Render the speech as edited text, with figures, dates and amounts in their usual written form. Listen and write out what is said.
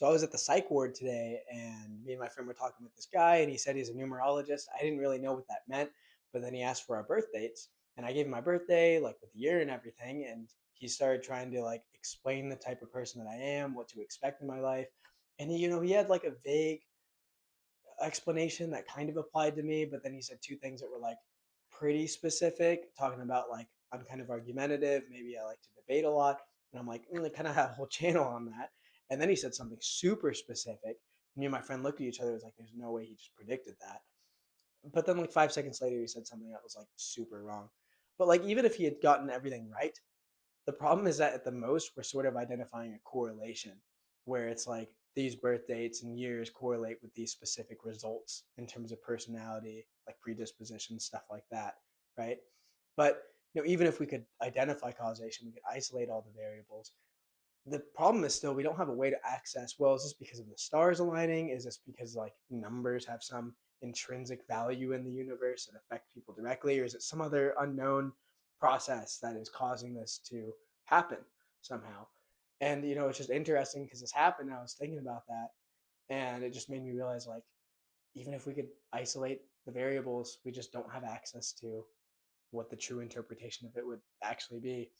So I was at the psych ward today, and me and my friend were talking with this guy, and he said he's a numerologist. I didn't really know what that meant, but then he asked for our birth dates, and I gave him my birthday, like with the year and everything, and he started trying to like explain the type of person that I am, what to expect in my life, and he had like a vague explanation that kind of applied to me, but then he said two things that were like pretty specific, talking about like I'm kind of argumentative, maybe I like to debate a lot, and I'm like, I kind of have a whole channel on that. And then he said something super specific. Me and my friend looked at each other. It was like, there's no way he just predicted that. But then like 5 seconds later, he said something that was like super wrong. But like even if he had gotten everything right, the problem is that at the most, we're sort of identifying a correlation where it's like these birth dates and years correlate with these specific results in terms of personality, like predisposition, stuff like that, right? But even if we could identify causation, we could isolate all the variables. The problem is still we don't have a way to access, well, is this because of the stars aligning? Is this because like numbers have some intrinsic value in the universe that affect people directly? Or is it some other unknown process that is causing this to happen somehow? And it's just interesting because this happened. And I was thinking about that, and it just made me realize like even if we could isolate the variables, we just don't have access to what the true interpretation of it would actually be.